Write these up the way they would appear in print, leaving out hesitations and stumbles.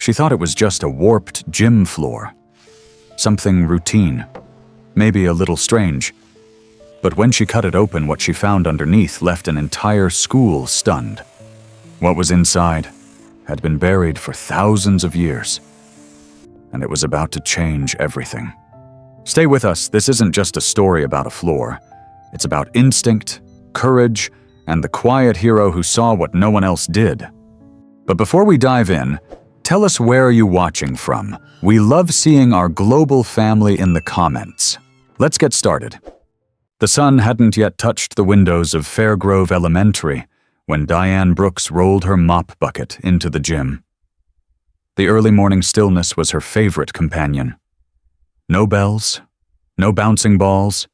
She thought it was just a warped gym floor. Something routine, maybe a little strange. But when she cut it open, what she found underneath left an entire school stunned. What was inside had been buried for thousands of years, and it was about to change everything. Stay with us, this isn't just a story about a floor. It's about instinct, courage, and the quiet hero who saw what no one else did. But before we dive in, tell us where are you watching from? We love seeing our global family in the comments. Let's get started. The sun hadn't yet touched the windows of Fairgrove Elementary when Diane Brooks rolled her mop bucket into the gym. The early morning stillness was her favorite companion. No bells, no bouncing balls,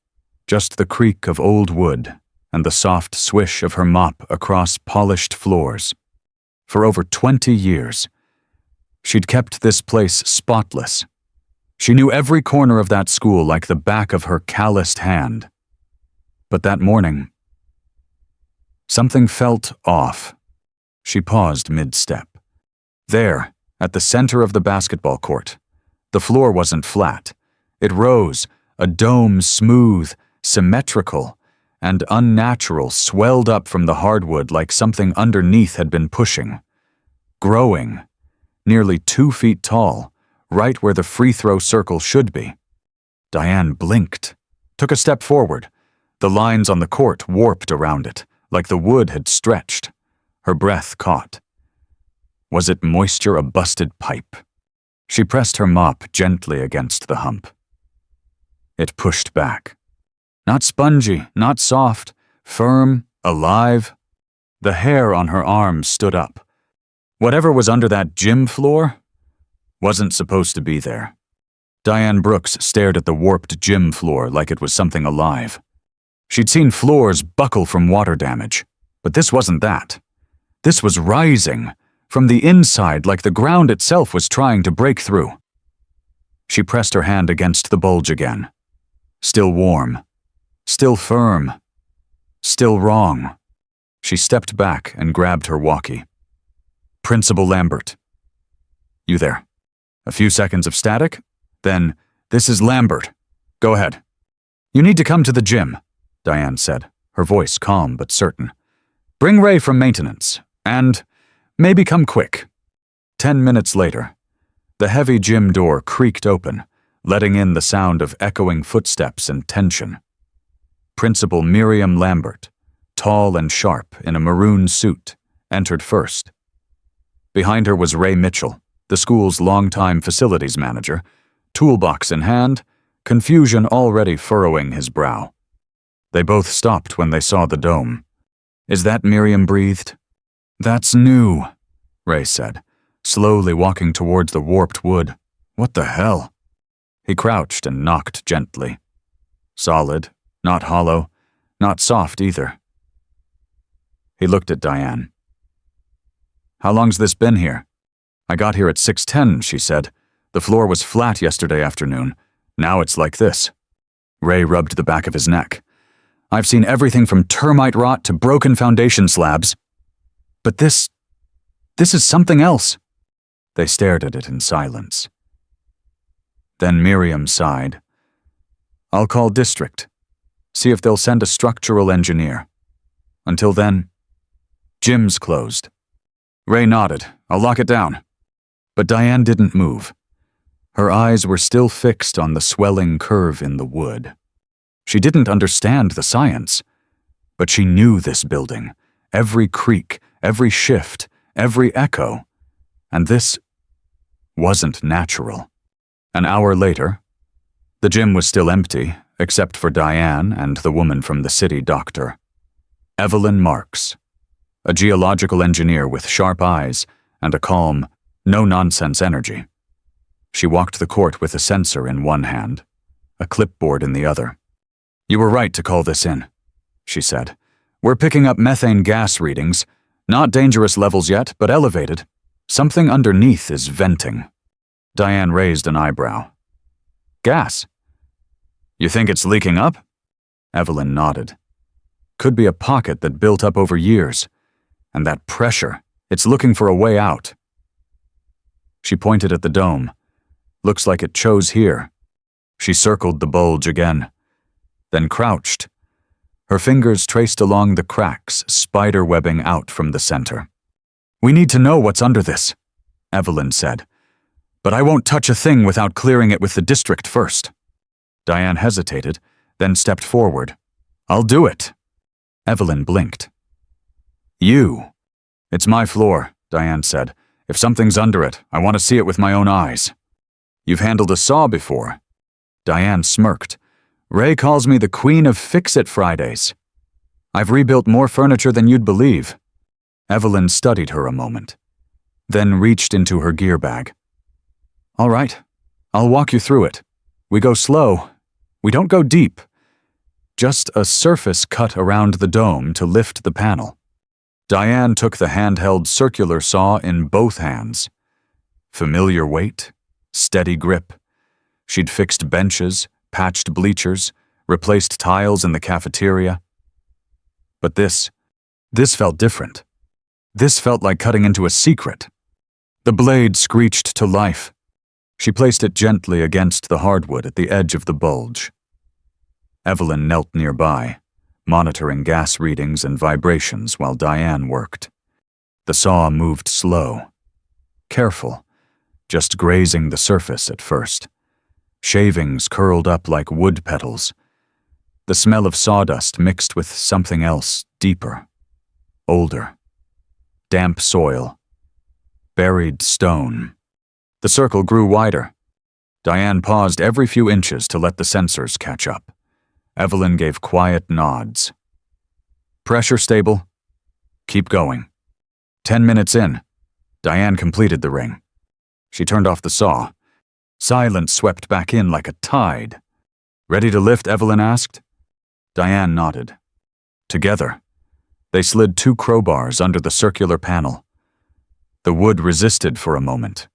just the creak of old wood and the soft swish of her mop across polished floors. For over 20 years, she'd kept this place spotless. She knew every corner of that school like the back of her calloused hand. But that morning, something felt off. She paused mid-step. There, at the center of the basketball court, the floor wasn't flat. It rose, a dome smooth, symmetrical, and unnatural, swelled up from the hardwood like something underneath had been pushing. Growing, nearly 2 feet tall, right where the free throw circle should be. Diane blinked, took a step forward. The lines on the court warped around it, like the wood had stretched. Her breath caught. Was it moisture a busted pipe? She pressed her mop gently against the hump. It pushed back. Not spongy, not soft, firm, alive. The hair on her arms stood up. Whatever was under that gym floor wasn't supposed to be there. Diane Brooks stared at the warped gym floor like it was something alive. She'd seen floors buckle from water damage, but this wasn't that. This was rising, from the inside like the ground itself was trying to break through. She pressed her hand against the bulge again. Still warm. Still firm. Still wrong. She stepped back and grabbed her walkie. Principal Lambert. You there? A few seconds of static? Then, this is Lambert. Go ahead. You need to come to the gym, Diane said, her voice calm but certain. Bring Ray from maintenance, and maybe come quick. 10 minutes later, the heavy gym door creaked open, letting in the sound of echoing footsteps and tension. Principal Miriam Lambert, tall and sharp in a maroon suit, entered first. Behind her was Ray Mitchell, the school's longtime facilities manager, toolbox in hand, confusion already furrowing his brow. They both stopped when they saw the dome. Is that, Miriam breathed? That's new, Ray said, slowly walking towards the warped wood. What the hell? He crouched and knocked gently. Solid, not hollow, not soft either. He looked at Diane. How long's this been here? I got here at 6:10, she said. The floor was flat yesterday afternoon. Now it's like this. Ray rubbed the back of his neck. I've seen everything from termite rot to broken foundation slabs. But this is something else. They stared at it in silence. Then Miriam sighed. I'll call district. See if they'll send a structural engineer. Until then, gym's closed. Ray nodded. I'll lock it down. But Diane didn't move. Her eyes were still fixed on the swelling curve in the wood. She didn't understand the science, but she knew this building, every creak, every shift, every echo, and this wasn't natural. An hour later, the gym was still empty, except for Diane and the woman from the city doctor. Evelyn Marks, a geological engineer with sharp eyes and a calm, no-nonsense energy. She walked the court with a sensor in one hand, a clipboard in the other. You were right to call this in, she said. We're picking up methane gas readings. Not dangerous levels yet, but elevated. Something underneath is venting. Diane raised an eyebrow. Gas? You think it's leaking up? Evelyn nodded. Could be a pocket that built up over years. And that pressure, it's looking for a way out. She pointed at the dome. Looks like it chose here. She circled the bulge again, then crouched. Her fingers traced along the cracks, spider-webbing out from the center. "We need to know what's under this," Evelyn said. "But I won't touch a thing without clearing it with the district first." Diane hesitated, then stepped forward. "I'll do it." Evelyn blinked. "You." "It's my floor," Diane said. "If something's under it, I want to see it with my own eyes." "You've handled a saw before." Diane smirked. "Ray calls me the Queen of Fix-It Fridays. I've rebuilt more furniture than you'd believe." Evelyn studied her a moment, then reached into her gear bag. "All right, I'll walk you through it. We go slow. We don't go deep. Just a surface cut around the dome to lift the panel." Diane took the handheld circular saw in both hands. Familiar weight, steady grip. She'd fixed benches, patched bleachers, replaced tiles in the cafeteria. But this felt different. This felt like cutting into a secret. The blade screeched to life. She placed it gently against the hardwood at the edge of the bulge. Evelyn knelt nearby, monitoring gas readings and vibrations while Diane worked. The saw moved slow, careful, just grazing the surface at first. Shavings curled up like wood petals. The smell of sawdust mixed with something else deeper, older. Damp soil. Buried stone. The circle grew wider. Diane paused every few inches to let the sensors catch up. Evelyn gave quiet nods. "Pressure stable. Keep going." 10 minutes in, Diane completed the ring. She turned off the saw. Silence swept back in like a tide. "Ready to lift?" Evelyn asked. Diane nodded. Together, they slid 2 crowbars under the circular panel. The wood resisted for a moment,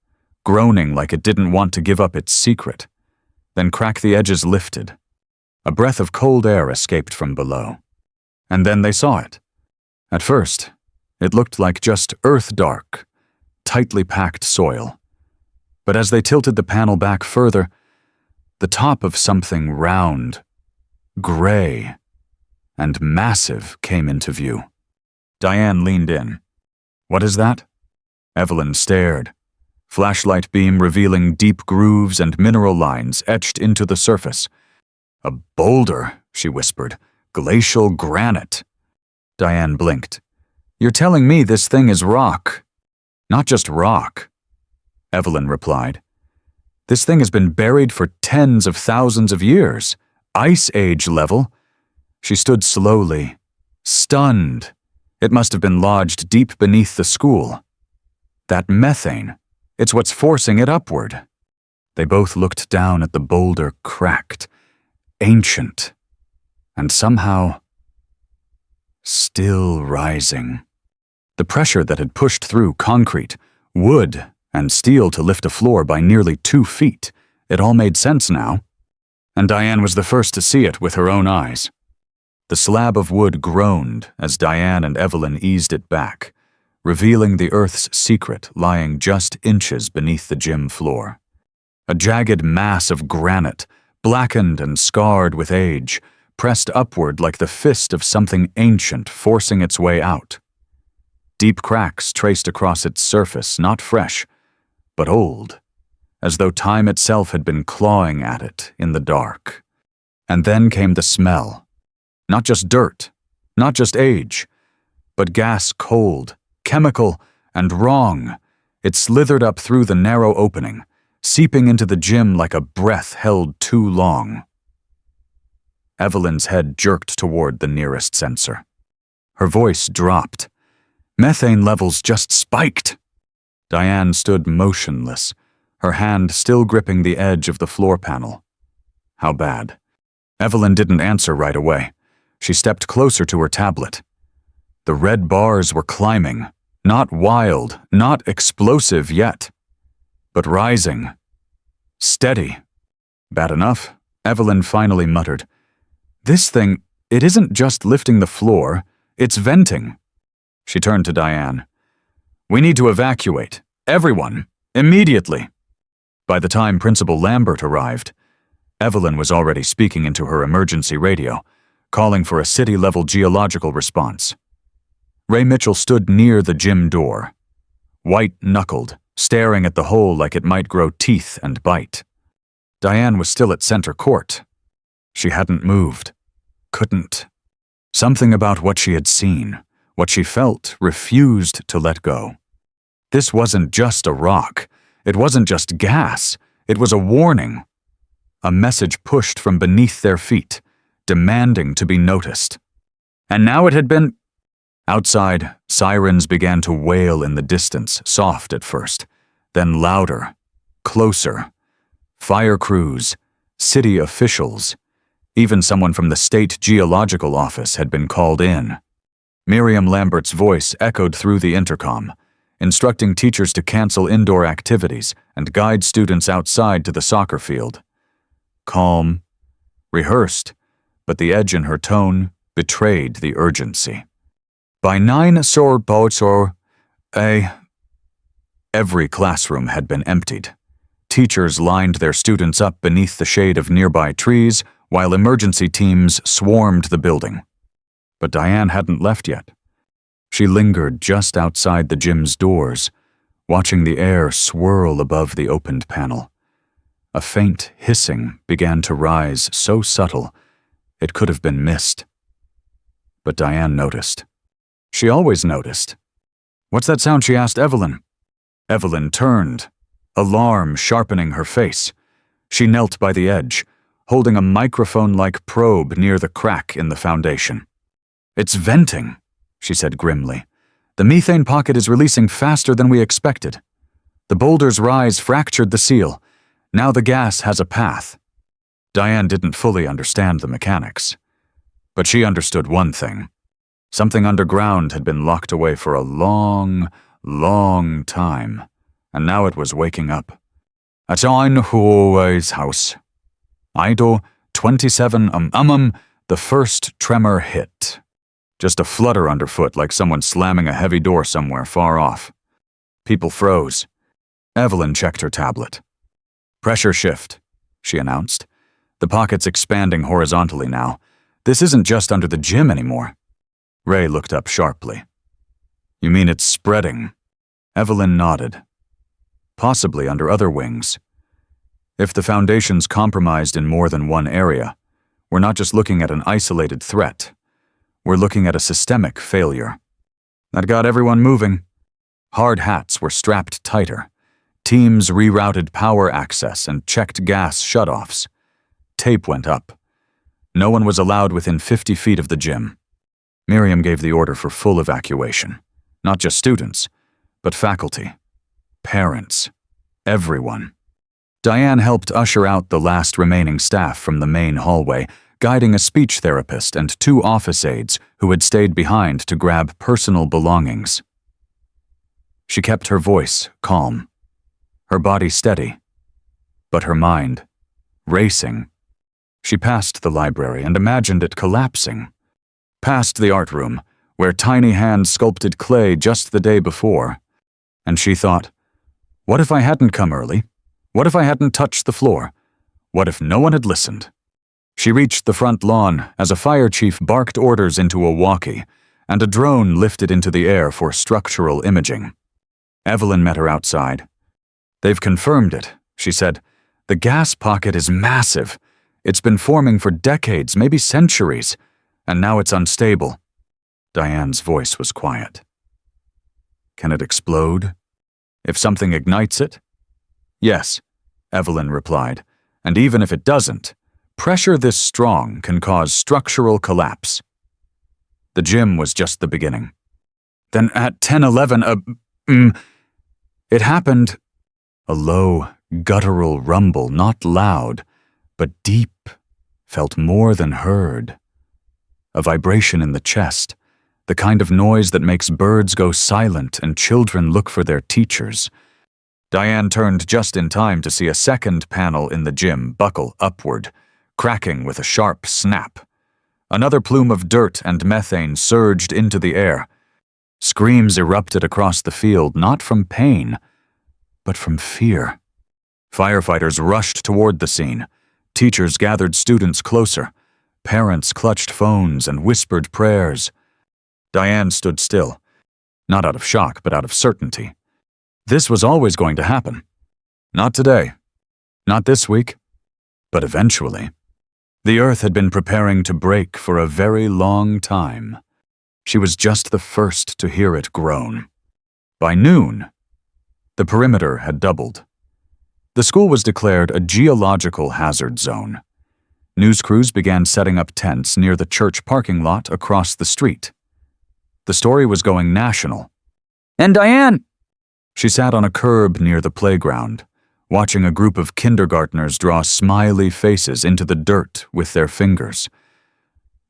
groaning like it didn't want to give up its secret. Then crack the edges lifted. A breath of cold air escaped from below. And then they saw it. At first, it looked like just earth-dark, tightly packed soil. But as they tilted the panel back further, the top of something round, gray, and massive came into view. Diane leaned in. "What is that?" Evelyn stared. Flashlight beam revealing deep grooves and mineral lines etched into the surface. "A boulder," she whispered. "Glacial granite." Diane blinked. "You're telling me this thing is rock?" "Not just rock," Evelyn replied. "This thing has been buried for tens of thousands of years. Ice Age level." She stood slowly, stunned. It must have been lodged deep beneath the school. That methane, it's what's forcing it upward. They both looked down at the boulder, cracked, ancient, and somehow still rising. The pressure that had pushed through concrete, wood, and steel to lift a floor by nearly 2 feet, it all made sense now. And Diane was the first to see it with her own eyes. The slab of wood groaned as Diane and Evelyn eased it back, revealing the Earth's secret lying just inches beneath the gym floor. A jagged mass of granite, blackened and scarred with age, pressed upward like the fist of something ancient forcing its way out. Deep cracks traced across its surface, not fresh, but old, as though time itself had been clawing at it in the dark. And then came the smell. Not just dirt, not just age, but gas cold, chemical, and wrong. It slithered up through the narrow opening, seeping into the gym like a breath held too long. Evelyn's head jerked toward the nearest sensor. Her voice dropped. Methane levels just spiked. Diane stood motionless, her hand still gripping the edge of the floor panel. How bad? Evelyn didn't answer right away. She stepped closer to her tablet. The red bars were climbing, not wild, not explosive yet, but rising. Steady. Bad enough, Evelyn finally muttered. This thing, it isn't just lifting the floor, it's venting. She turned to Diane. We need to evacuate. Everyone. Immediately. By the time Principal Lambert arrived, Evelyn was already speaking into her emergency radio, calling for a city-level geological response. Ray Mitchell stood near the gym door, white-knuckled, staring at the hole like it might grow teeth and bite. Diane was still at center court. She hadn't moved. Couldn't. Something about what she had seen, what she felt, refused to let go. This wasn't just a rock. It wasn't just gas. It was a warning. A message pushed from beneath their feet, demanding to be noticed. And now it had been... Outside, sirens began to wail in the distance, soft at first, then louder, closer. Fire crews, city officials, even someone from the State Geological Office had been called in. Miriam Lambert's voice echoed through the intercom, instructing teachers to cancel indoor activities and guide students outside to the soccer field. Calm, rehearsed, but the edge in her tone betrayed the urgency. By 9 sor botsor, every classroom had been emptied. Teachers lined their students up beneath the shade of nearby trees, while emergency teams swarmed the building. But Diane hadn't left yet. She lingered just outside the gym's doors, watching the air swirl above the opened panel. A faint hissing began to rise, so subtle it could have been missed. But Diane noticed. She always noticed. "What's that sound?" she asked Evelyn. Evelyn turned, alarm sharpening her face. She knelt by the edge, holding a microphone-like probe near the crack in the foundation. "It's venting," she said grimly. "The methane pocket is releasing faster than we expected. The boulder's rise fractured the seal. Now the gas has a path." Diane didn't fully understand the mechanics, but she understood one thing. Something underground had been locked away for a long, long time, and now it was waking up. At ein Huawei's house. Ido 27 the first tremor hit. Just a flutter underfoot, like someone slamming a heavy door somewhere far off. People froze. Evelyn checked her tablet. "Pressure shift," she announced. "The pocket's expanding horizontally now. This isn't just under the gym anymore." Ray looked up sharply. "You mean it's spreading?" Evelyn nodded. "Possibly under other wings. If the foundation's compromised in more than one area, we're not just looking at an isolated threat. We're looking at a systemic failure." That got everyone moving. Hard hats were strapped tighter. Teams rerouted power access and checked gas shutoffs. Tape went up. No one was allowed within 50 feet of the gym. Miriam gave the order for full evacuation. Not just students, but faculty, parents, everyone. Diane helped usher out the last remaining staff from the main hallway, guiding a speech therapist and 2 office aides who had stayed behind to grab personal belongings. She kept her voice calm, her body steady, but her mind racing. She passed the library and imagined it collapsing. Past the art room, where tiny hands sculpted clay just the day before. And she thought, what if I hadn't come early? What if I hadn't touched the floor? What if no one had listened? She reached the front lawn as a fire chief barked orders into a walkie, and a drone lifted into the air for structural imaging. Evelyn met her outside. "They've confirmed it," she said. "The gas pocket is massive. It's been forming for decades, maybe centuries, and now it's unstable." Diane's voice was quiet. "Can it explode? If something ignites it?" "Yes," Evelyn replied, "and even if it doesn't, pressure this strong can cause structural collapse." The gym was just the beginning. Then at 10:11, it happened. A low, guttural rumble, not loud, but deep, felt more than heard. A vibration in the chest, the kind of noise that makes birds go silent and children look for their teachers. Diane turned just in time to see a second panel in the gym buckle upward, cracking with a sharp snap. Another plume of dirt and methane surged into the air. Screams erupted across the field, not from pain, but from fear. Firefighters rushed toward the scene. Teachers gathered students closer. Parents clutched phones and whispered prayers. Diane stood still, not out of shock, but out of certainty. This was always going to happen. Not today. Not this week. But eventually. The earth had been preparing to break for a very long time. She was just the first to hear it groan. By noon, the perimeter had doubled. The school was declared a geological hazard zone. News crews began setting up tents near the church parking lot across the street. The story was going national. And Diane! She sat on a curb near the playground, watching a group of kindergartners draw smiley faces into the dirt with their fingers.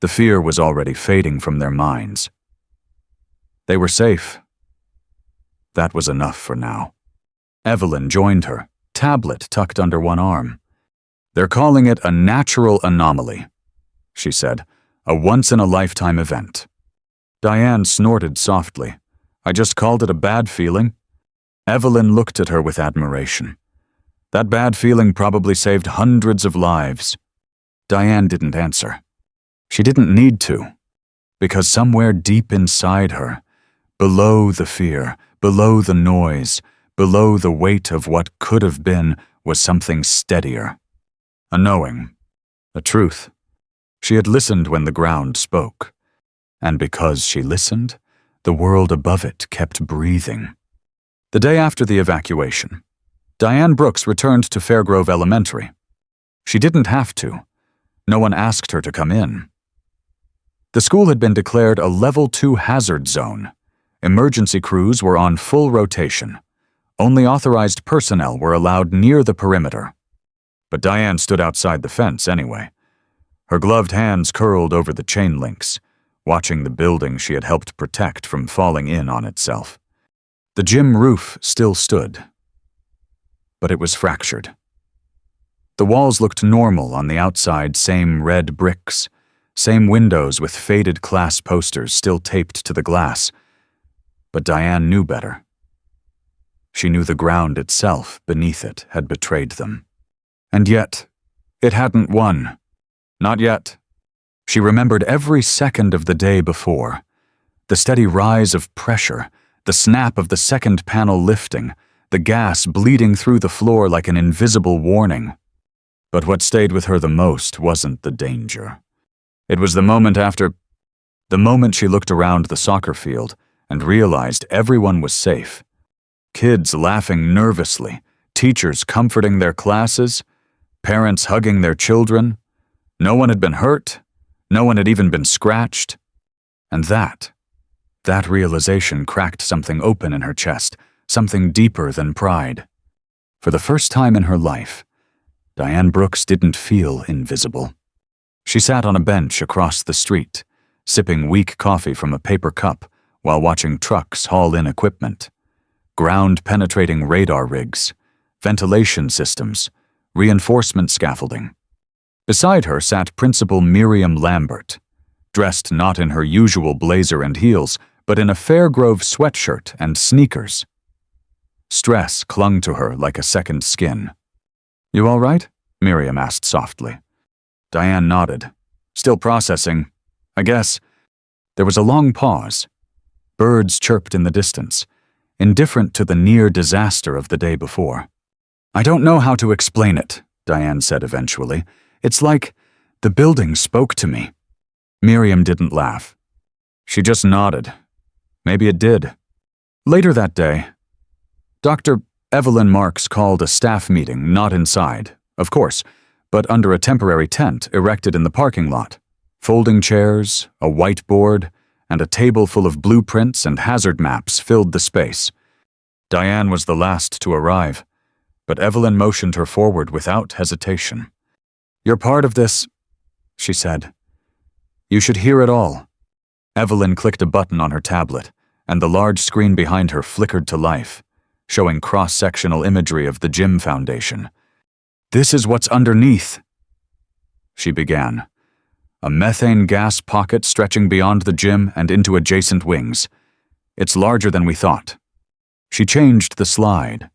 The fear was already fading from their minds. They were safe. That was enough for now. Evelyn joined her, tablet tucked under one arm. "They're calling it a natural anomaly," she said, "a once-in-a-lifetime event." Diane snorted softly. "I just called it a bad feeling." Evelyn looked at her with admiration. That bad feeling probably saved hundreds of lives. Diane didn't answer. She didn't need to, because somewhere deep inside her, below the fear, below the noise, below the weight of what could have been, was something steadier. A knowing, a truth. She had listened when the ground spoke. And because she listened, the world above it kept breathing. The day after the evacuation, Diane Brooks returned to Fairgrove Elementary. She didn't have to. No one asked her to come in. The school had been declared a Level 2 hazard zone. Emergency crews were on full rotation. Only authorized personnel were allowed near the perimeter. But Diane stood outside the fence anyway. Her gloved hands curled over the chain links, watching the building she had helped protect from falling in on itself. The gym roof still stood, but it was fractured. The walls looked normal on the outside, same red bricks, same windows with faded class posters still taped to the glass. But Diane knew better. She knew the ground itself beneath it had betrayed them. And yet, it hadn't won. Not yet. She remembered every second of the day before. The steady rise of pressure, the snap of the second panel lifting, the gas bleeding through the floor like an invisible warning. But what stayed with her the most wasn't the danger. It was the moment she looked around the soccer field and realized everyone was safe. Kids laughing nervously, teachers comforting their classes, parents hugging their children. No one had been hurt. No one had even been scratched. And that realization cracked something open in her chest, something deeper than pride. For the first time in her life, Diane Brooks didn't feel invisible. She sat on a bench across the street, sipping weak coffee from a paper cup while watching trucks haul in equipment. Ground-penetrating radar rigs, ventilation systems, reinforcement scaffolding. Beside her sat Principal Miriam Lambert, dressed not in her usual blazer and heels, but in a Fairgrove sweatshirt and sneakers. Stress clung to her like a second skin. "You all right?" Miriam asked softly. Diane nodded. "Still processing, I guess." There was a long pause. Birds chirped in the distance, indifferent to the near disaster of the day before. "I don't know how to explain it," Diane said eventually. "It's like the building spoke to me." Miriam didn't laugh. She just nodded. Maybe it did. Later that day, Dr. Evelyn Marks called a staff meeting not inside, of course, but under a temporary tent erected in the parking lot. Folding chairs, a whiteboard, and a table full of blueprints and hazard maps filled the space. Diane was the last to arrive, but Evelyn motioned her forward without hesitation. "You're part of this," she said. "You should hear it all." Evelyn clicked a button on her tablet, and the large screen behind her flickered to life, showing cross-sectional imagery of the gym foundation. "This is what's underneath," she began. A methane gas pocket stretching beyond the gym and into adjacent wings. "It's larger than we thought." She changed the slide.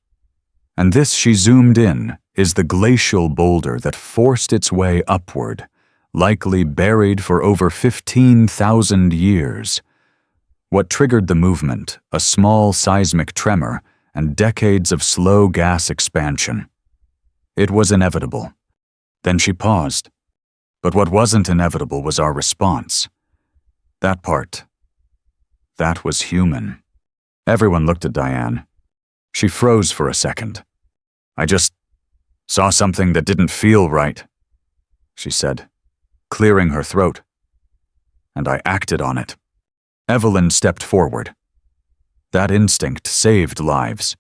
And this, she zoomed in, is the glacial boulder that forced its way upward, likely buried for over 15,000 years. What triggered the movement, a small seismic tremor and decades of slow gas expansion. It was inevitable. Then she paused. But what wasn't inevitable was our response. That part. That was human. Everyone looked at Diane. She froze for a second. I just saw something that didn't feel right, she said, clearing her throat. And I acted on it. Evelyn stepped forward. That instinct saved lives.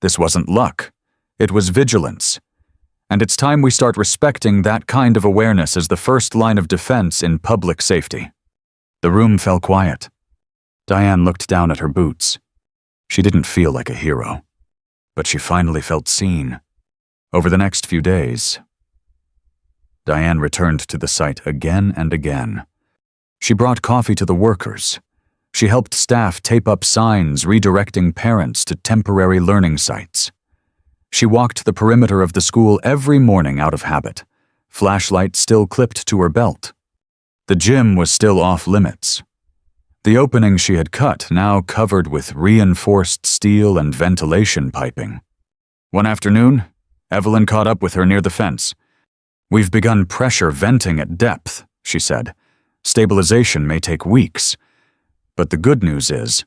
This wasn't luck. It was vigilance. And it's time we start respecting that kind of awareness as the first line of defense in public safety. The room fell quiet. Diane looked down at her boots. She didn't feel like a hero, but she finally felt seen. Over the next few days, Diane returned to the site again and again. She brought coffee to the workers. She helped staff tape up signs redirecting parents to temporary learning sites. She walked the perimeter of the school every morning out of habit, flashlight still clipped to her belt. The gym was still off limits. The opening she had cut now covered with reinforced steel and ventilation piping. One afternoon, Evelyn caught up with her near the fence. We've begun pressure venting at depth, she said. Stabilization may take weeks. But the good news is,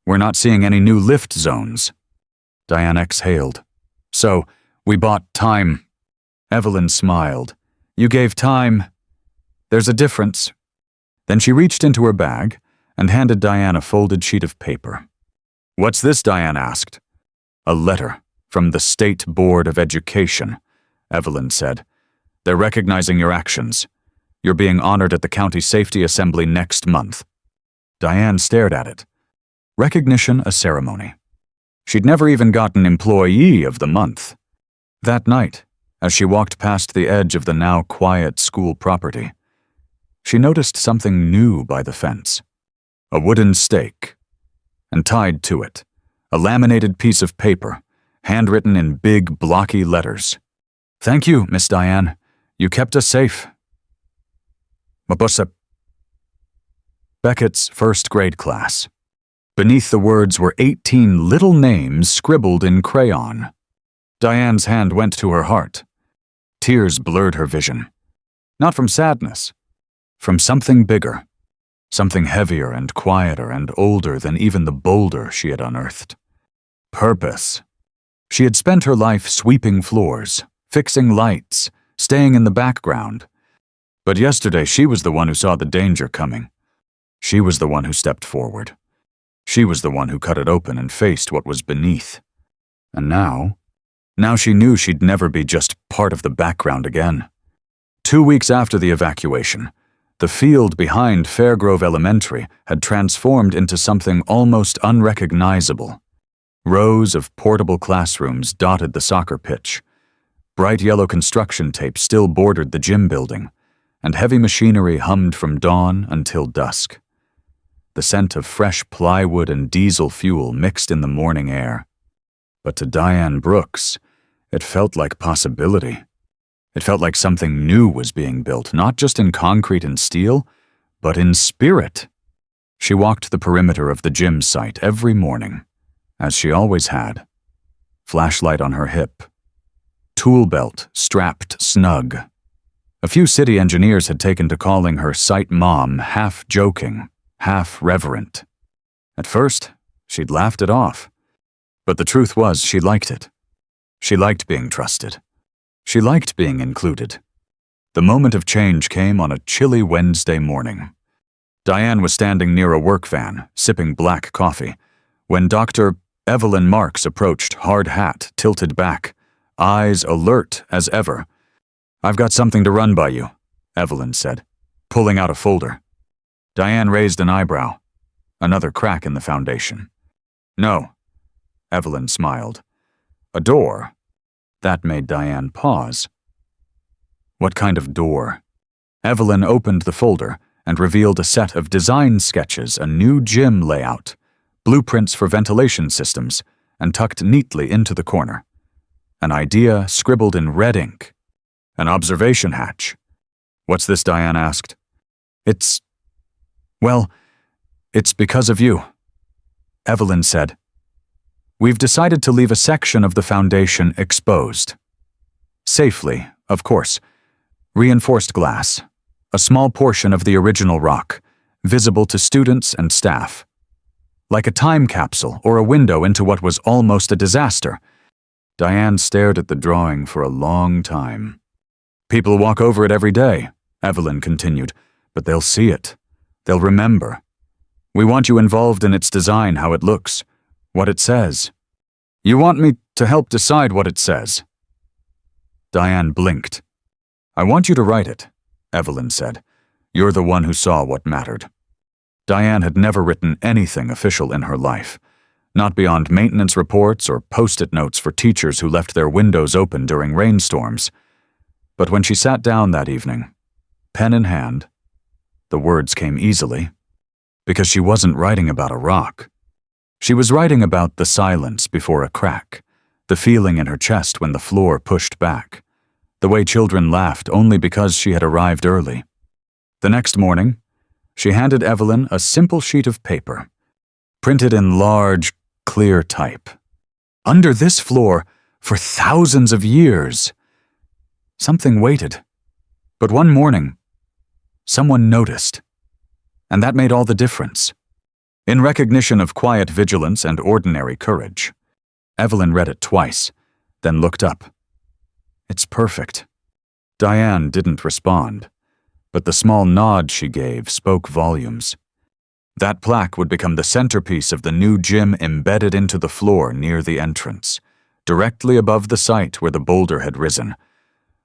we're not seeing any new lift zones. Diane exhaled. So, we bought time. Evelyn smiled. You gave time. There's a difference. Then she reached into her bag and handed Diane a folded sheet of paper. What's this? Diane asked. A letter from the State Board of Education, Evelyn said. They're recognizing your actions. You're being honored at the County Safety Assembly next month. Diane stared at it. Recognition, a ceremony. She'd never even gotten Employee of the Month. That night, as she walked past the edge of the now quiet school property, she noticed something new by the fence. A wooden stake. And tied to it, a laminated piece of paper, handwritten in big, blocky letters. Thank you, Miss Diane. You kept us safe. Mabusa. Beckett's first grade class. Beneath the words were 18 little names scribbled in crayon. Diane's hand went to her heart. Tears blurred her vision. Not from sadness, from something bigger, something heavier and quieter and older than even the boulder she had unearthed. Purpose. She had spent her life sweeping floors, fixing lights, staying in the background. But yesterday she was the one who saw the danger coming. She was the one who stepped forward. She was the one who cut it open and faced what was beneath. And now she knew she'd never be just part of the background again. 2 weeks after the evacuation, the field behind Fairgrove Elementary had transformed into something almost unrecognizable. Rows of portable classrooms dotted the soccer pitch. Bright yellow construction tape still bordered the gym building, and heavy machinery hummed from dawn until dusk. The scent of fresh plywood and diesel fuel mixed in the morning air. But to Diane Brooks, it felt like possibility. It felt like something new was being built, not just in concrete and steel, but in spirit. She walked the perimeter of the gym site every morning, as she always had. Flashlight on her hip. Tool belt strapped snug. A few city engineers had taken to calling her site mom, half joking, half reverent. At first, she'd laughed it off. But the truth was she liked it. She liked being trusted. She liked being included. The moment of change came on a chilly Wednesday morning. Diane was standing near a work van, sipping black coffee, when Dr. Evelyn Marks approached, hard hat tilted back, eyes alert as ever. I've got something to run by you, Evelyn said, pulling out a folder. Diane raised an eyebrow. Another crack in the foundation. No, Evelyn smiled. A door? That made Diane pause. What kind of door? Evelyn opened the folder and revealed a set of design sketches, a new gym layout, blueprints for ventilation systems, and tucked neatly into the corner. An idea scribbled in red ink. An observation hatch. "What's this?" Diane asked. Well, it's because of you," Evelyn said. "We've decided to leave a section of the foundation exposed. Safely, of course. Reinforced glass. A small portion of the original rock, visible to students and staff. Like a time capsule or a window into what was almost a disaster." Diane stared at the drawing for a long time. "People walk over it every day," Evelyn continued, "but they'll see it. They'll remember. We want you involved in its design, how it looks, what it says." "You want me to help decide what it says?" Diane blinked. "I want you to write it," Evelyn said. "You're the one who saw what mattered." Diane had never written anything official in her life, not beyond maintenance reports or post-it notes for teachers who left their windows open during rainstorms. But when she sat down that evening, pen in hand, the words came easily, because she wasn't writing about a rock. She was writing about the silence before a crack, the feeling in her chest when the floor pushed back, the way children laughed only because she had arrived early. The next morning, she handed Evelyn a simple sheet of paper, printed in large, clear type. "Under this floor, for thousands of years." Something waited. But one morning, someone noticed. And that made all the difference. In recognition of quiet vigilance and ordinary courage, Evelyn read it twice, then looked up. "It's perfect." Diane didn't respond, but the small nod she gave spoke volumes. That plaque would become the centerpiece of the new gym embedded into the floor near the entrance, directly above the site where the boulder had risen.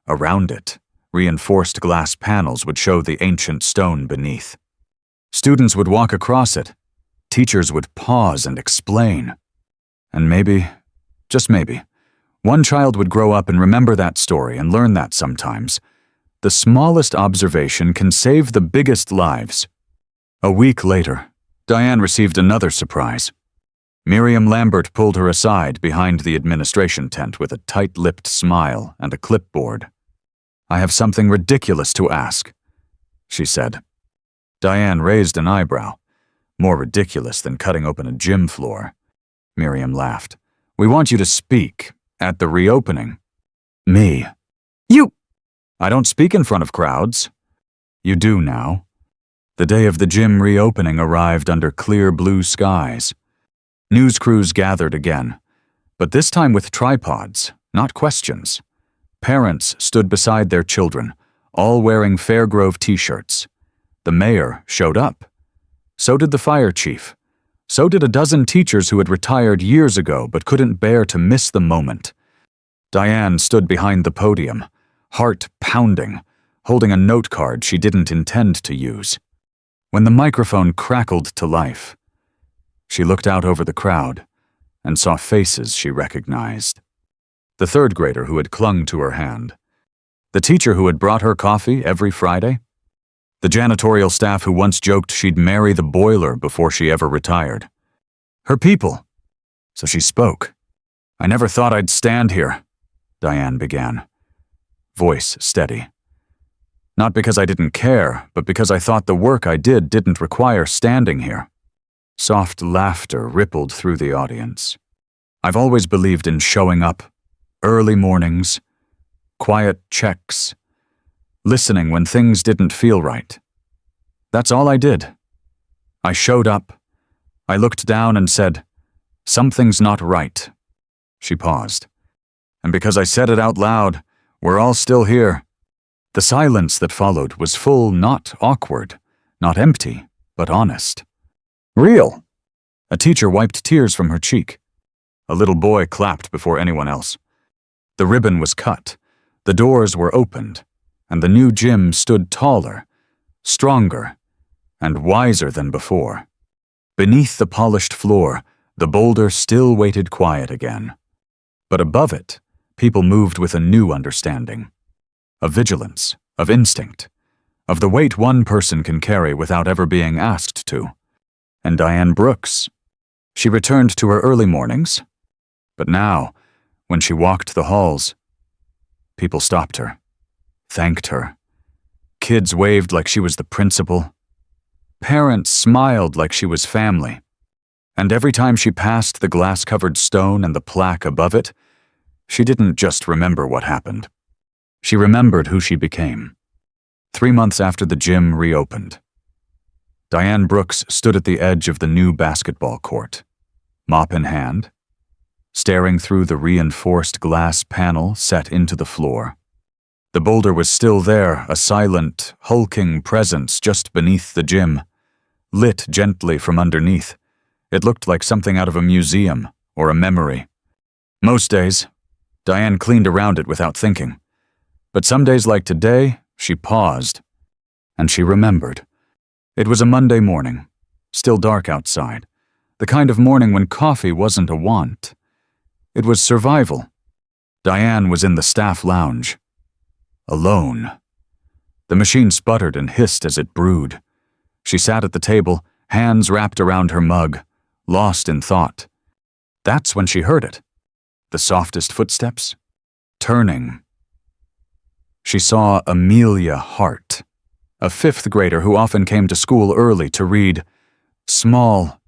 Around it, reinforced glass panels would show the ancient stone beneath. Students would walk across it. Teachers would pause and explain. And maybe, just maybe, one child would grow up and remember that story and learn that sometimes. The smallest observation can save the biggest lives. A week later, Diane received another surprise. Miriam Lambert pulled her aside behind the administration tent with a tight-lipped smile and a clipboard. "I have something ridiculous to ask," she said. Diane raised an eyebrow. "More ridiculous than cutting open a gym floor." Miriam laughed. "We want you to speak at the reopening." "Me?" "You!" "I don't speak in front of crowds." "You do now." The day of the gym reopening arrived under clear blue skies. News crews gathered again, but this time with tripods, not questions. Parents stood beside their children, all wearing Fairgrove t-shirts. The mayor showed up. So did the fire chief. So did a dozen teachers who had retired years ago but couldn't bear to miss the moment. Diane stood behind the podium, heart pounding, holding a note card she didn't intend to use. When the microphone crackled to life, she looked out over the crowd and saw faces she recognized. The third grader who had clung to her hand. The teacher who had brought her coffee every Friday. The janitorial staff who once joked she'd marry the boiler before she ever retired. Her people. So she spoke. "I never thought I'd stand here," Diane began. Voice steady. "Not because I didn't care, but because I thought the work I did didn't require standing here." Soft laughter rippled through the audience. "I've always believed in showing up. Early mornings, quiet checks, listening when things didn't feel right. That's all I did. I showed up. I looked down and said, 'Something's not right.'" She paused. "And because I said it out loud, we're all still here." The silence that followed was full, not awkward, not empty, but honest. "Real." A teacher wiped tears from her cheek. A little boy clapped before anyone else. The ribbon was cut, the doors were opened, and the new gym stood taller, stronger, and wiser than before. Beneath the polished floor, the boulder still waited quiet again. But above it, people moved with a new understanding. Of vigilance, of instinct, of the weight one person can carry without ever being asked to. And Diane Brooks. She returned to her early mornings. But now, When she walked the halls, people stopped her, thanked her. Kids waved like she was the principal. Parents smiled like she was family. And every time she passed the glass-covered stone and the plaque above it, she didn't just remember what happened. She remembered who she became. 3 months after the gym reopened, Diane Brooks stood at the edge of the new basketball court, mop in hand, staring through the reinforced glass panel set into the floor. The boulder was still there, a silent, hulking presence just beneath the gym, lit gently from underneath. It looked like something out of a museum or a memory. Most days, Diane cleaned around it without thinking. But some days like today, she paused, and she remembered. It was a Monday morning, still dark outside, the kind of morning when coffee wasn't a want. It was survival. Diane was in the staff lounge, alone. The machine sputtered and hissed as it brewed. She sat at the table, hands wrapped around her mug, lost in thought. That's when she heard it. The softest footsteps, turning. She saw Amelia Hart, a 5th grader who often came to school early to read. Small,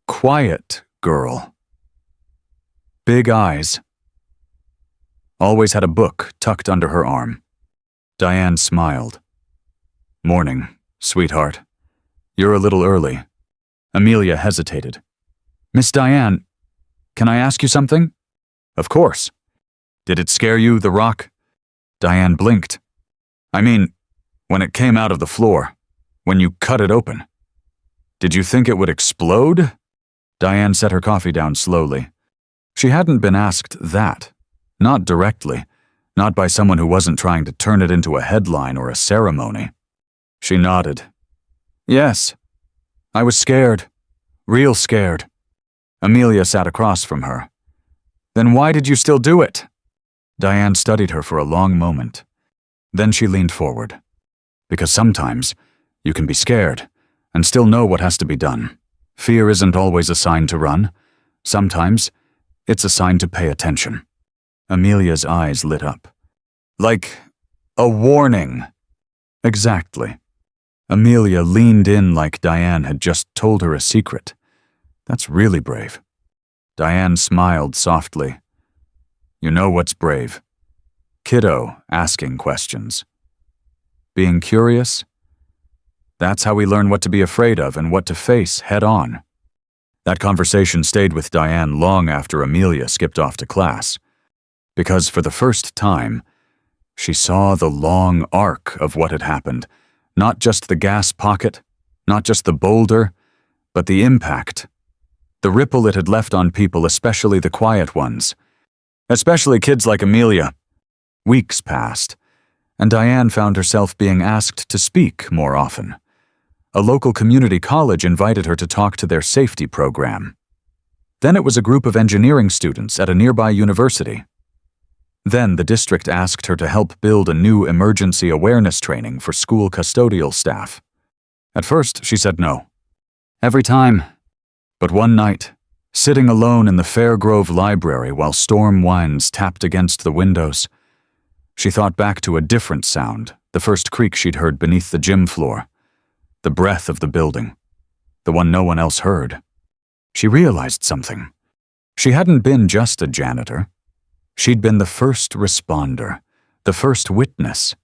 quiet girl. Big eyes. Always had a book tucked under her arm. Diane smiled. Morning, sweetheart. You're a little early. Amelia hesitated. Miss Diane, can I ask you something? Of course. Did it scare you, the rock? Diane blinked. I mean, when it came out of the floor, when you cut it open. Did you think it would explode? Diane set her coffee down slowly. She hadn't been asked that. Not directly. Not by someone who wasn't trying to turn it into a headline or a ceremony. She nodded. Yes. I was scared. Real scared. Amelia sat across from her. Then why did you still do it? Diane studied her for a long moment. Then she leaned forward. Because sometimes you can be scared and still know what has to be done. Fear isn't always a sign to run. Sometimes it's a sign to pay attention. Amelia's eyes lit up. Like a warning. Exactly. Amelia leaned in like Diane had just told her a secret. That's really brave. Diane smiled softly. You know what's brave? Kiddo asking questions. Being curious? That's how we learn what to be afraid of and what to face head on. That conversation stayed with Diane long after Amelia skipped off to class. Because for the first time, she saw the long arc of what had happened. Not just the gas pocket, not just the boulder, but the impact. The ripple it had left on people, especially the quiet ones. Especially kids like Amelia. Weeks passed, and Diane found herself being asked to speak more often. A local community college invited her to talk to their safety program. Then it was a group of engineering students at a nearby university. Then the district asked her to help build a new emergency awareness training for school custodial staff. At first, she said no. Every time. But one night, sitting alone in the Fairgrove Library while storm winds tapped against the windows, she thought back to a different sound, the first creak she'd heard beneath the gym floor. The breath of the building. The one no one else heard. She realized something. She hadn't been just a janitor. She'd been the first responder, the first witness.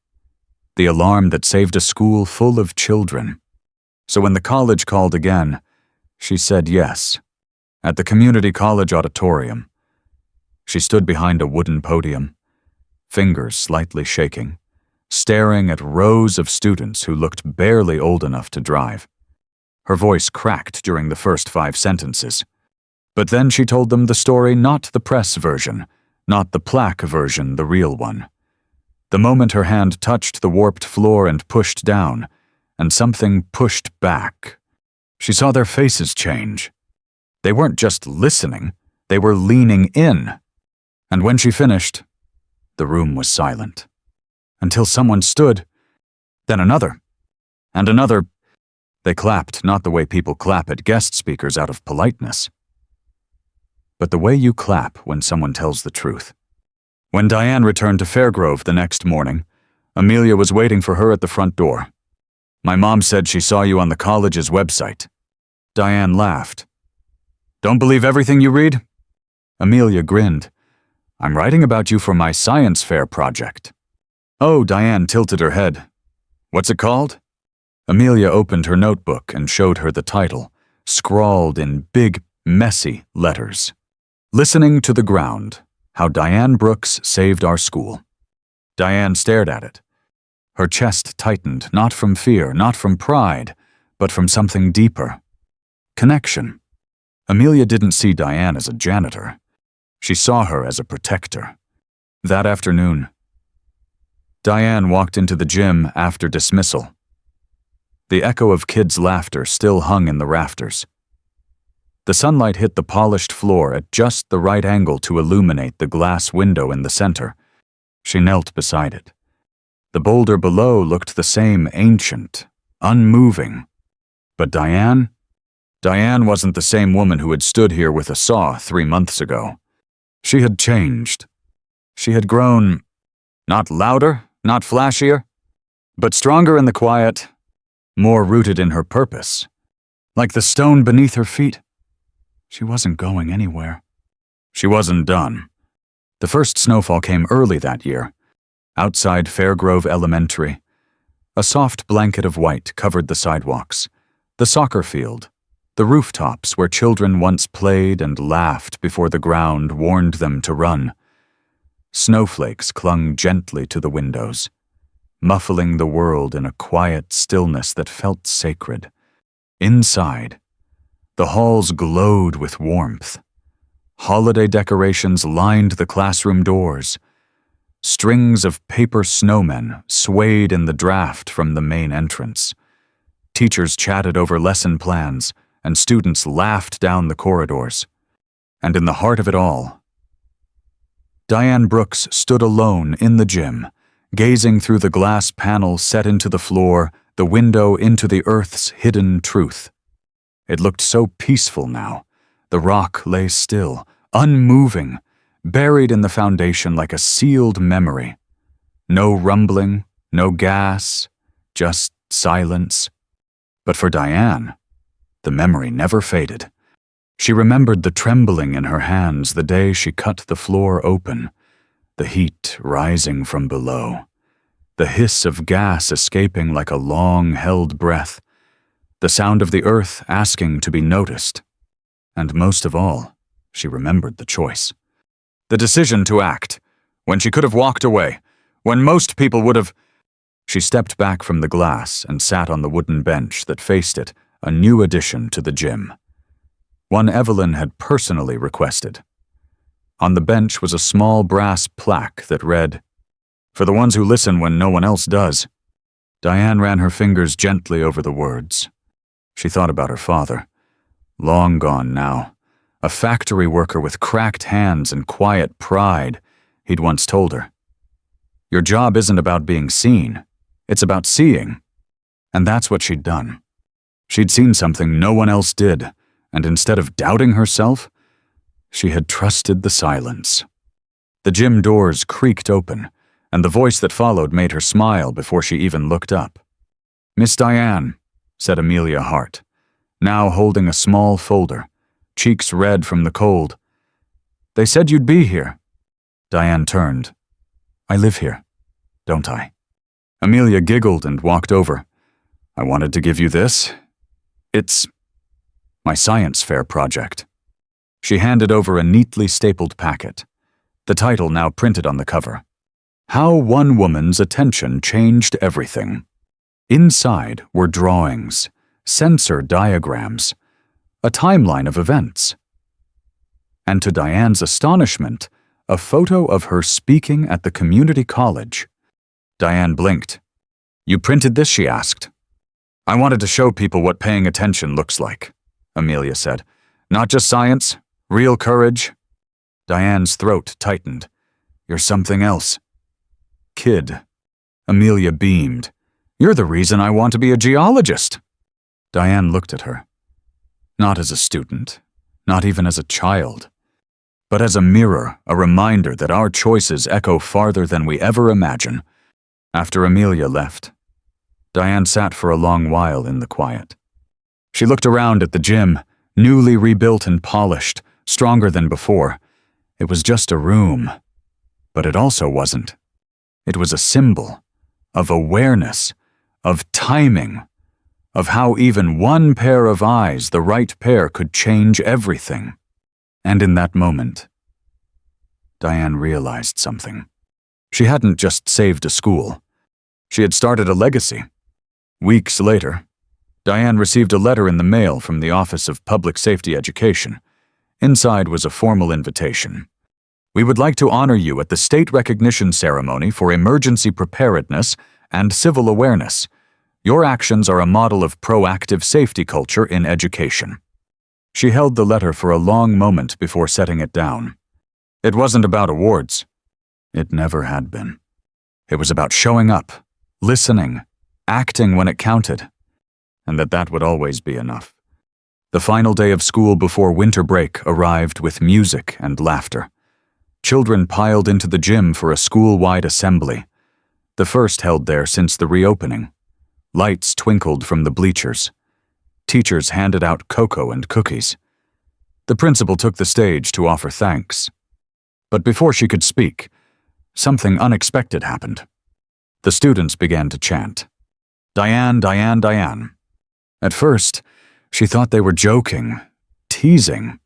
The alarm that saved a school full of children. So when the college called again, she said yes. At the community college auditorium. She stood behind a wooden podium, fingers slightly shaking, staring at rows of students who looked barely old enough to drive. Her voice cracked during the first 5 sentences. But then she told them the story, not the press version, not the plaque version, the real one. The moment her hand touched the warped floor and pushed down, and something pushed back, she saw their faces change. They weren't just listening, they were leaning in. And when she finished, the room was silent. Until someone stood, then another, and another. They clapped, not the way people clap at guest speakers out of politeness, but the way you clap when someone tells the truth. When Diane returned to Fairgrove the next morning, Amelia was waiting for her at the front door. "My mom said she saw you on the college's website." Diane laughed. "Don't believe everything you read?" Amelia grinned. "I'm writing about you for my science fair project." "Oh," Diane tilted her head. "What's it called?" Amelia opened her notebook and showed her the title, scrawled in big, messy letters. "Listening to the Ground: How Diane Brooks Saved Our School." Diane stared at it. Her chest tightened, not from fear, not from pride, but from something deeper. Connection. Amelia didn't see Diane as a janitor. She saw her as a protector. That afternoon, Diane walked into the gym after dismissal. The echo of kids' laughter still hung in the rafters. The sunlight hit the polished floor at just the right angle to illuminate the glass window in the center. She knelt beside it. The boulder below looked the same, ancient, unmoving. But Diane wasn't the same woman who had stood here with a saw 3 months ago. She had changed. She had grown, not louder, not flashier, but stronger in the quiet, more rooted in her purpose. Like the stone beneath her feet, she wasn't going anywhere. She wasn't done. The first snowfall came early that year. Outside Fairgrove Elementary, a soft blanket of white covered the sidewalks, the soccer field, the rooftops where children once played and laughed before the ground warned them to run. Snowflakes clung gently to the windows, muffling the world in a quiet stillness that felt sacred. Inside, the halls glowed with warmth. Holiday decorations lined the classroom doors. Strings of paper snowmen swayed in the draft from the main entrance. Teachers chatted over lesson plans, and students laughed down the corridors. And in the heart of it all, Diane Brooks stood alone in the gym, gazing through the glass panel set into the floor, the window into the earth's hidden truth. It looked so peaceful now. The rock lay still, unmoving, buried in the foundation like a sealed memory. No rumbling, no gas, just silence. But for Diane, the memory never faded. She remembered the trembling in her hands the day she cut the floor open, the heat rising from below, the hiss of gas escaping like a long-held breath, the sound of the earth asking to be noticed. And most of all, she remembered the choice. The decision to act, when she could have walked away, when most people would have. She stepped back from the glass and sat on the wooden bench that faced it, a new addition to the gym. One Evelyn had personally requested. On the bench was a small brass plaque that read, "For the ones who listen when no one else does." Diane ran her fingers gently over the words. She thought about her father. Long gone now. A factory worker with cracked hands and quiet pride, he'd once told her. Your job isn't about being seen. It's about seeing. And that's what she'd done. She'd seen something no one else did, and instead of doubting herself, she had trusted the silence. The gym doors creaked open, and the voice that followed made her smile before she even looked up. "Miss Diane," said Amelia Hart, now holding a small folder, cheeks red from the cold. "They said you'd be here." Diane turned. "I live here, don't I?" Amelia giggled and walked over. "I wanted to give you this. It's my science fair project." She handed over a neatly stapled packet, the title now printed on the cover. How One Woman's Attention Changed Everything. Inside were drawings, sensor diagrams, a timeline of events. And to Diane's astonishment, a photo of her speaking at the community college. Diane blinked. "You printed this?" she asked. "I wanted to show people what paying attention looks like," Amelia said. "Not just science, real courage." Diane's throat tightened. "You're something else." "Kid." Amelia beamed. "You're the reason I want to be a geologist." Diane looked at her. Not as a student, not even as a child. but as a mirror, a reminder that our choices echo farther than we ever imagine. After Amelia left, Diane sat for a long while in the quiet. She looked around at the gym, newly rebuilt and polished, stronger than before. It was just a room, but it also wasn't. It was a symbol of awareness, of timing, of how even one pair of eyes, the right pair, could change everything. And in that moment, Diane realized something. She hadn't just saved a school. She had started a legacy. Weeks later, Diane received a letter in the mail from the Office of Public Safety Education. Inside was a formal invitation. "We would like to honor you at the state recognition ceremony for emergency preparedness and civil awareness. Your actions are a model of proactive safety culture in education." She held the letter for a long moment before setting it down. It wasn't about awards. It never had been. It was about showing up, listening, acting when it counted, and that would always be enough. The final day of school before winter break arrived with music and laughter. Children piled into the gym for a school-wide assembly, the first held there since the reopening. Lights twinkled from the bleachers. Teachers handed out cocoa and cookies. The principal took the stage to offer thanks. But before she could speak, something unexpected happened. The students began to chant, "Diane, Diane, Diane." At first, she thought they were joking, teasing.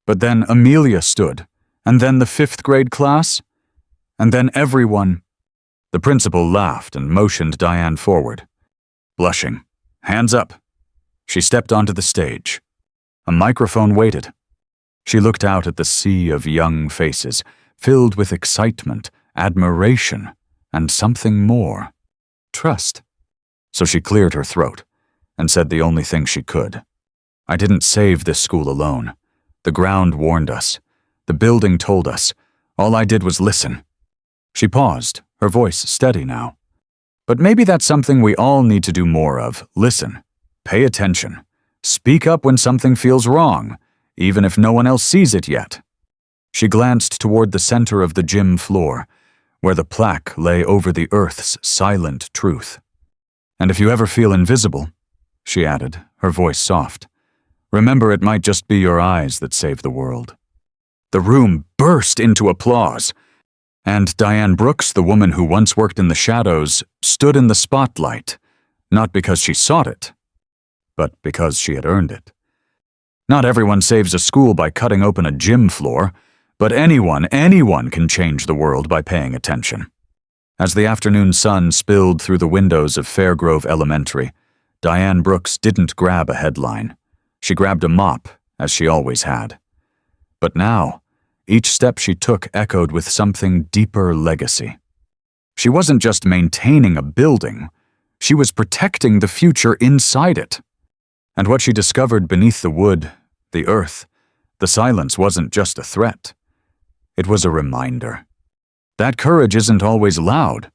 But then Amelia stood, and then the 5th grade class, and then everyone. The principal laughed and motioned Diane forward. Blushing, "Hands up." She stepped onto the stage. A microphone waited. She looked out at the sea of young faces, filled with excitement, admiration, and something more. Trust. So she cleared her throat and said the only thing she could. "I didn't save this school alone. The ground warned us. The building told us. All I did was listen." She paused, her voice steady now. But maybe that's something we all need to do more of. Listen. Pay attention. Speak up when something feels wrong, even if no one else sees it yet. She glanced toward the center of the gym floor, where the plaque lay over the earth's silent truth. "And if you ever feel invisible," she added, her voice soft, "remember it might just be your eyes that save the world." The room burst into applause, and Diane Brooks, the woman who once worked in the shadows, stood in the spotlight, not because she sought it, but because she had earned it. Not everyone saves a school by cutting open a gym floor, but anyone can change the world by paying attention. As the afternoon sun spilled through the windows of Fairgrove Elementary, Diane Brooks didn't grab a headline. She grabbed a mop, as she always had. But now, each step she took echoed with something deeper legacy. She wasn't just maintaining a building, she was protecting the future inside it. And what she discovered beneath the wood, the earth, the silence wasn't just a threat. It was a reminder. That courage isn't always loud,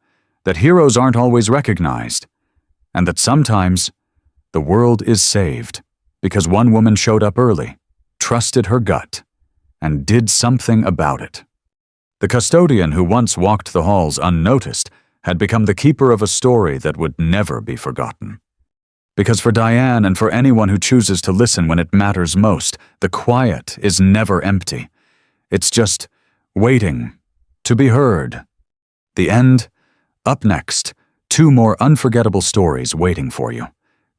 that heroes aren't always recognized, and that sometimes the world is saved because one woman showed up early, trusted her gut, and did something about it. The custodian who once walked the halls unnoticed had become the keeper of a story that would never be forgotten. Because for Diane and for anyone who chooses to listen when it matters most, the quiet is never empty. It's just waiting to be heard. The end? Up next, 2 more unforgettable stories waiting for you.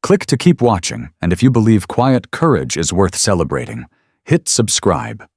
Click to keep watching, and if you believe quiet courage is worth celebrating, hit subscribe.